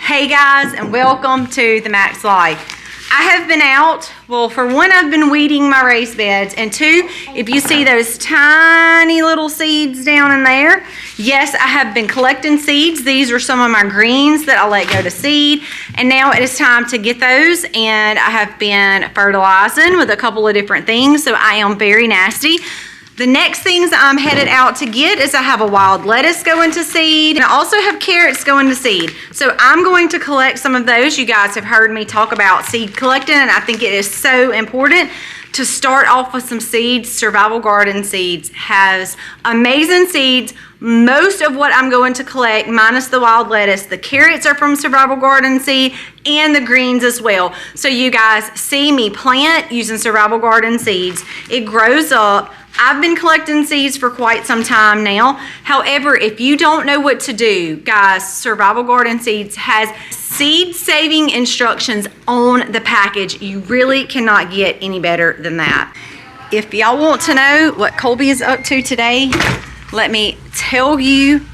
Hey guys, and welcome to the Max Life. I have been out, well, for one, I've been weeding my raised beds, and two, if you see those tiny little seeds down in there, yes, I have been collecting seeds. These are some of my greens that I let go to seed, and now it is time to get those, and I have been fertilizing with a couple of different things, so I am very nasty. The next things I'm headed out to get is I have a wild lettuce going to seed, and I also have carrots going to seed. So I'm going to collect some of those. You guys have heard me talk about seed collecting, and I think it is so important to start off with some seeds. Survival Garden Seeds has amazing seeds. Most of what I'm going to collect, minus the wild lettuce, the carrots are from Survival Garden Seed, and the greens as well. So you guys see me plant using Survival Garden Seeds. It grows up. I've been collecting seeds for quite some time now. However, if you don't know what to do, guys, Survival Garden Seeds has seed saving instructions on the package. You really cannot get any better than that. If y'all want to know what Colby is up to today, let me tell you,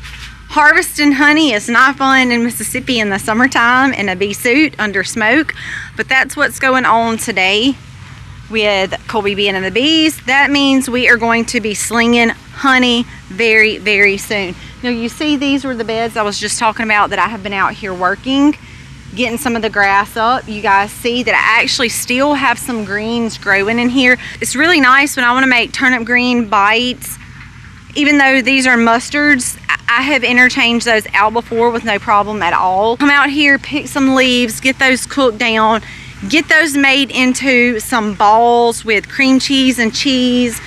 harvesting honey is not fun in Mississippi in the summertime in a bee suit under smoke, but that's what's going on today. With Colby being in the bees, that means we are going to be slinging honey very, very soon. Now you see these were the beds I was just talking about that I have been out here working, getting some of the grass up. You guys see that I actually still have some greens growing in here. It's really nice when I want to make turnip green bites. Even though these are mustards, I have interchanged those out before with no problem at all. Come out here, pick some leaves, get those cooked down, get those made into some balls with cream cheese and cheese,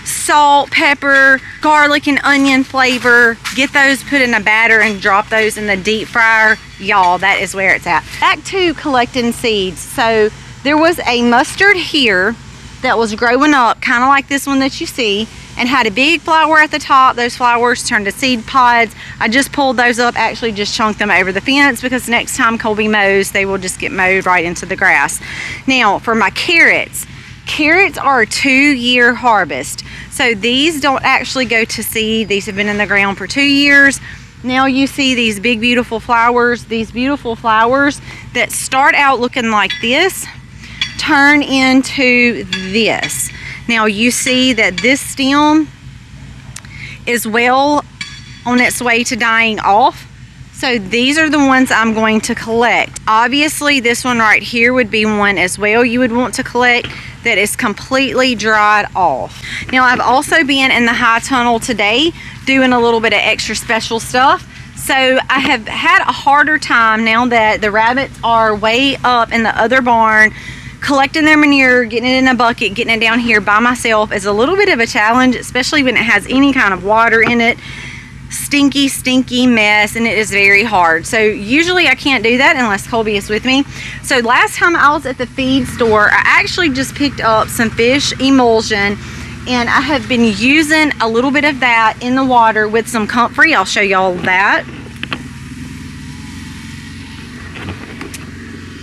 salt, pepper, garlic and onion flavor. Get those put in a batter and drop those in the deep fryer. Y'all, that is where it's at. Back to collecting seeds. So there was a mustard here that was growing up kind of like this one that you see, and had a big flower at the top. Those flowers turned to seed pods. I just pulled those up, actually just chunked them over the fence because next time Colby mows, they will just get mowed right into the grass. Now, for my carrots, carrots are a 2-year harvest. So these don't actually go to seed. These have been in the ground for 2 years. Now you see these big, beautiful flowers. These beautiful flowers that start out looking like this turn into this. Now you see that this stem is well on its way to dying off. So these are the ones I'm going to collect. Obviously this one right here would be one as well you would want to collect that is completely dried off. Now I've also been in the high tunnel today doing a little bit of extra special stuff. So I have had a harder time now that the rabbits are way up in the other barn. Collecting their manure, getting it in a bucket, getting it down here by myself is a little bit of a challenge, especially when it has any kind of water in it. Stinky, stinky mess, and it is very hard. So usually I can't do that unless Colby is with me. So last time I was at the feed store, I actually just picked up some fish emulsion, and I have been using a little bit of that in the water with some comfrey. I'll show y'all that.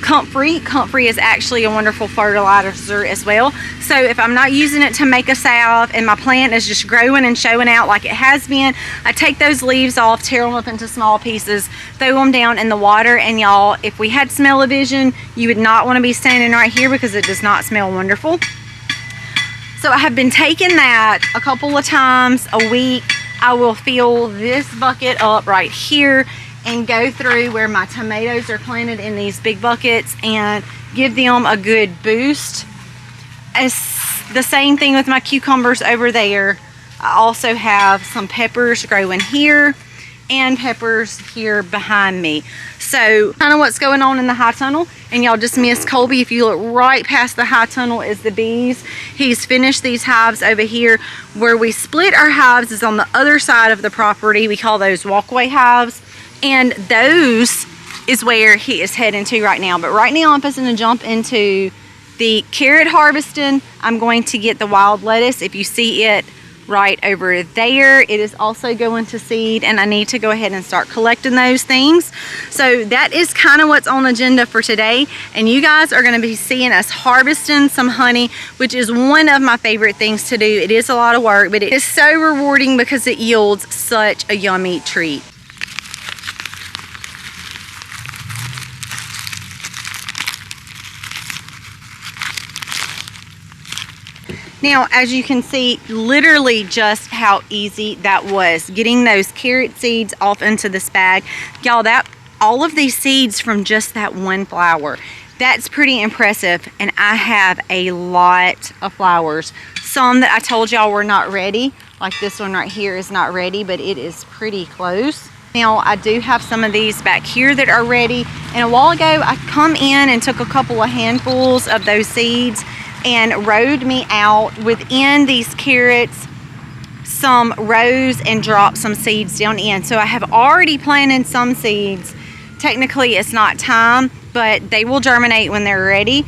Comfrey is actually a wonderful fertilizer as well. So if I'm not using it to make a salve and my plant is just growing and showing out like it has been, I take those leaves off, tear them up into small pieces, throw them down in the water, and y'all, if we had smell-o-vision, you would not want to be standing right here because it does not smell wonderful. So I have been taking that a couple of times a week. I will fill this bucket up right here and go through where my tomatoes are planted in these big buckets and give them a good boost. As the same thing with my cucumbers over there. I also have some peppers growing here and peppers here behind me. So kind of what's going on in the high tunnel. And y'all just missed Colby. If you look right past the high tunnel is the bees. He's finished these hives over here. Where we split our hives is on the other side of the property. We call those walkway hives. And those is where he is heading to right now. But right now I'm supposed to jump into the carrot harvesting. I'm going to get the wild lettuce. If you see it right over there, it is also going to seed, and I need to go ahead and start collecting those things. So that is kind of what's on the agenda for today, and you guys are going to be seeing us harvesting some honey, which is one of my favorite things to do. It is a lot of work, but it is so rewarding because it yields such a yummy treat. Now, as you can see, literally just how easy that was, getting those carrot seeds off into this bag. Y'all, that all of these seeds from just that one flower. That's pretty impressive, and I have a lot of flowers. Some that I told y'all were not ready, like this one right here is not ready, but it is pretty close. Now, I do have some of these back here that are ready, and a while ago I come in and took a couple of handfuls of those seeds and rowed me out within these carrots some rows and dropped some seeds down in. So I have already planted some seeds. Technically it's not time, but they will germinate when they're ready.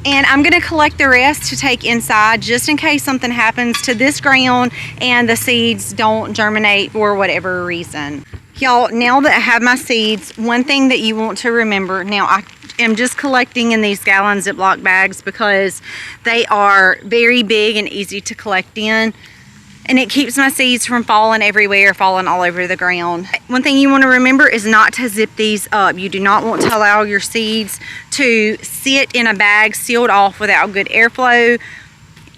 And I'm going to collect the rest to take inside just in case something happens to this ground and the seeds don't germinate for whatever reason. Y'all, now that I have my seeds, one thing that you want to remember, now I am just collecting in these gallon Ziploc bags because they are very big and easy to collect in. And it keeps my seeds from falling everywhere, falling all over the ground. One thing you want to remember is not to zip these up. You do not want to allow your seeds to sit in a bag sealed off without good airflow.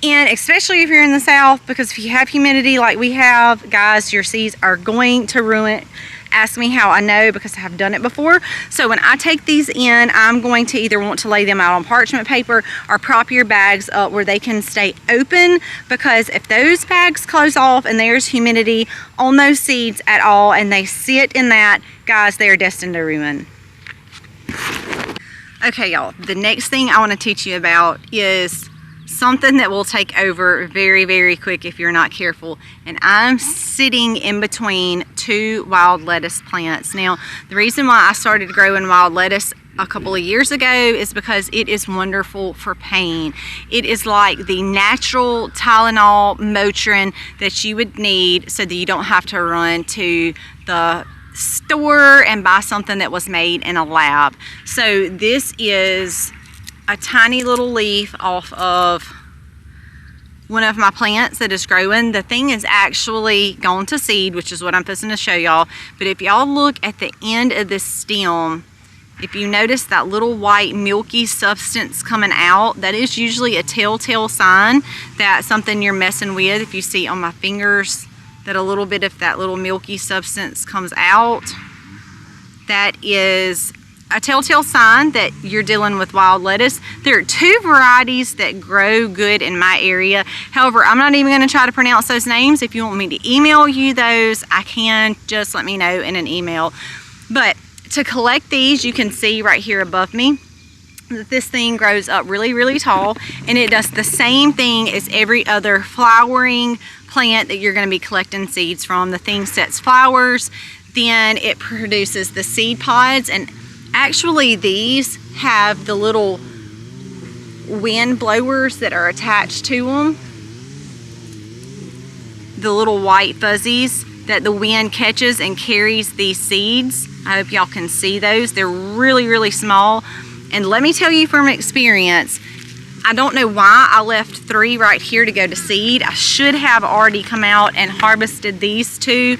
And especially if you're in the South, because if you have humidity like we have, guys, your seeds are going to ruin it. Ask me how I know, because I have done it before. So when I take these in, I'm going to either want to lay them out on parchment paper or prop your bags up where they can stay open, because if those bags close off and there's humidity on those seeds at all and they sit in that, guys, they are destined to ruin. Okay, y'all, the next thing I want to teach you about is something that will take over very, very quick if you're not careful. And I'm sitting in between two wild lettuce plants. Now, the reason why I started growing wild lettuce a couple of years ago is because it is wonderful for pain. It is like the natural Tylenol, Motrin that you would need so that you don't have to run to the store and buy something that was made in a lab. So this is a tiny little leaf off of one of my plants that is growing. The thing is actually gone to seed, which is what I'm supposed to show y'all. But if y'all look at the end of this stem, if you notice that little white milky substance coming out, that is usually a telltale sign that something you're messing with. If you see on my fingers that a little bit of that little milky substance comes out, that is a telltale sign that you're dealing with wild lettuce. There are two varieties that grow good in my area. However, I'm not even going to try to pronounce those names. If you want me to email you those, I can. Just let me know in an email. But to collect these, you can see right here above me that this thing grows up really, really tall, and it does the same thing as every other flowering plant that you're going to be collecting seeds from. The thing sets flowers, then it produces the seed pods, and actually these have the little wind blowers that are attached to them, the little white fuzzies that the wind catches and carries these seeds. I hope y'all can see those. They're really, really small. And let me tell you from experience, I don't know why I left 3 right here to go to seed. I should have already come out and harvested these 2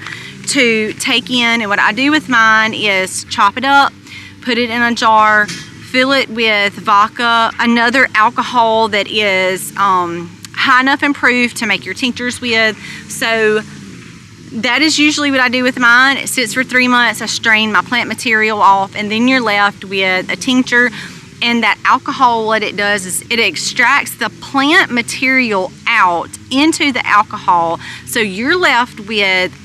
to take in. And what I do with mine is chop it up, put it in a jar, fill it with vodka, another alcohol that is high enough and proof to make your tinctures with. So that is usually what I do with mine. It sits for 3 months. I strain my plant material off, and then you're left with a tincture. And that alcohol, what it does is it extracts the plant material out into the alcohol. So you're left with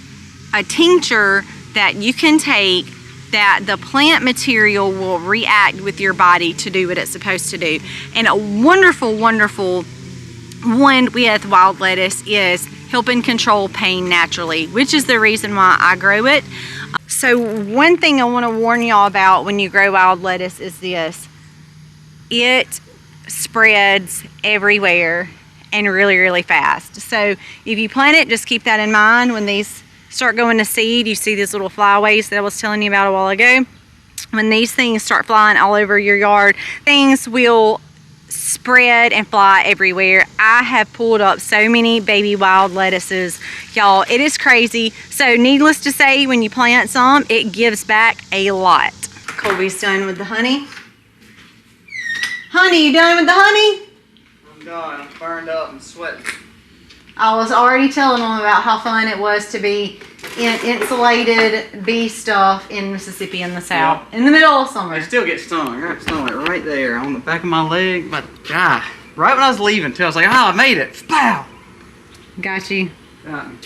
a tincture that you can take, that the plant material will react with your body to do what it's supposed to do. And a wonderful, wonderful one with wild lettuce is helping control pain naturally, which is the reason why I grow it. So one thing I want to warn y'all about when you grow wild lettuce is this: it spreads everywhere and really, really fast. So if you plant it, just keep that in mind. When these start going to seed, you see these little flyways that I was telling you about a while ago. When these things start flying all over your yard, things will spread and fly everywhere. I have pulled up so many baby wild lettuces, y'all. It is crazy. So needless to say, when you plant some, it gives back a lot. Colby's done with the honey. Honey, you done with the honey? God, I'm burned up and sweating. I was already telling them about how fun it was to be in insulated bee stuff in Mississippi in the South, in the middle of summer. I still get stung. I got stung like right there on the back of my leg. But God, right when I was leaving too, I was like, oh, I made it. Pow! Got you. Got me.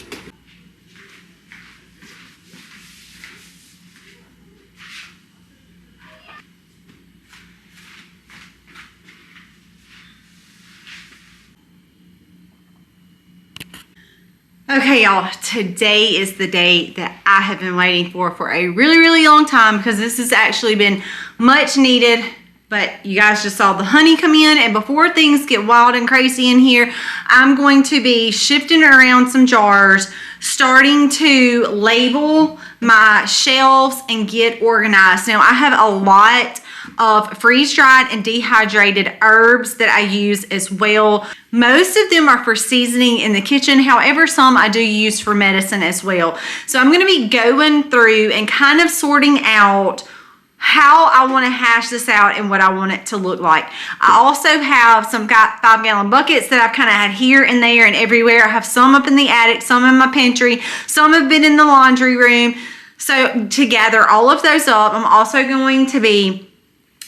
Okay, y'all, today is the day that I have been waiting for a really, really long time, because this has actually been much needed. But you guys just saw the honey come in, and before things get wild and crazy in here, I'm going to be shifting around some jars, starting to label my shelves and get organized. Now, I have a lot of freeze-dried and dehydrated herbs that I use as well. Most of them are for seasoning in the kitchen. However, some I do use for medicine as well. So I'm going to be going through and kind of sorting out how I want to hash this out and what I want it to look like. I also have some 5-gallon buckets that I've kind of had here and there and everywhere. I have some up in the attic, some in my pantry, some have been in the laundry room. So to gather all of those up, I'm also going to be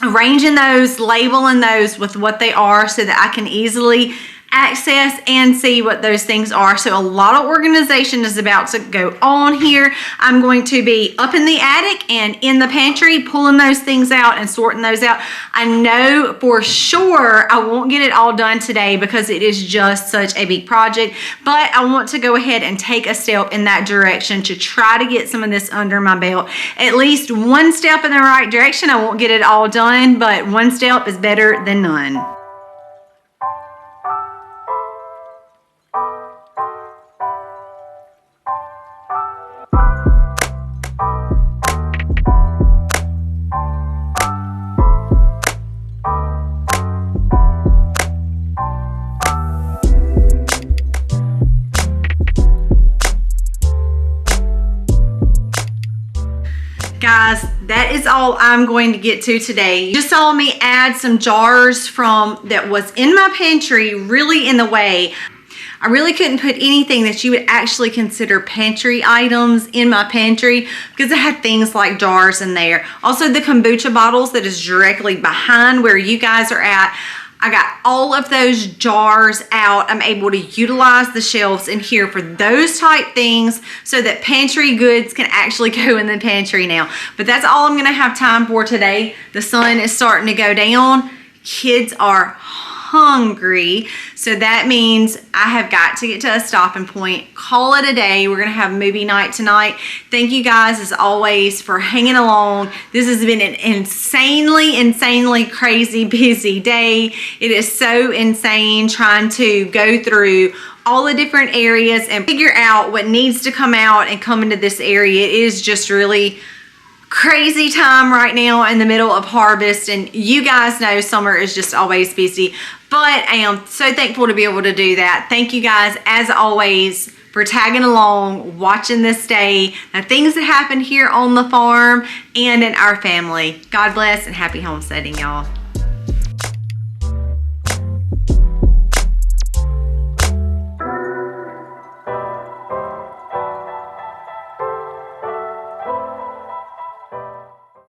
arranging those, labeling those with what they are so that I can easily access and see what those things are. So a lot of organization is about to go on here. I'm going to be up in the attic and in the pantry pulling those things out and sorting those out. I know for sure I won't get it all done today because it is just such a big project, but I want to go ahead and take a step in that direction to try to get some of this under my belt. At least one step in the right direction. I won't get it all done, but one step is better than none. Guys, that is all I'm going to get to today. You just saw me add some jars from that was in my pantry really in the way. I really couldn't put anything that you would actually consider pantry items in my pantry because I had things like jars in there. Also the kombucha bottles that is directly behind where you guys are at. I got all of those jars out. I'm able to utilize the shelves in here for those type things so that pantry goods can actually go in the pantry now. But that's all I'm gonna have time for today. The sun is starting to go down. Kids are hungry, so that means I have got to get to a stopping point. Call it a day. We're gonna have movie night tonight. Thank you guys as always for hanging along. This has been an insanely crazy busy day. It is so insane trying to go through all the different areas and figure out what needs to come out and come into this area. It is just really crazy time right now in the middle of harvest, and you guys know summer is just always busy, but I am so thankful to be able to do that. Thank you guys as always for tagging along, watching this day, the things that happen here on the farm and in our family. God bless and happy homesteading, y'all.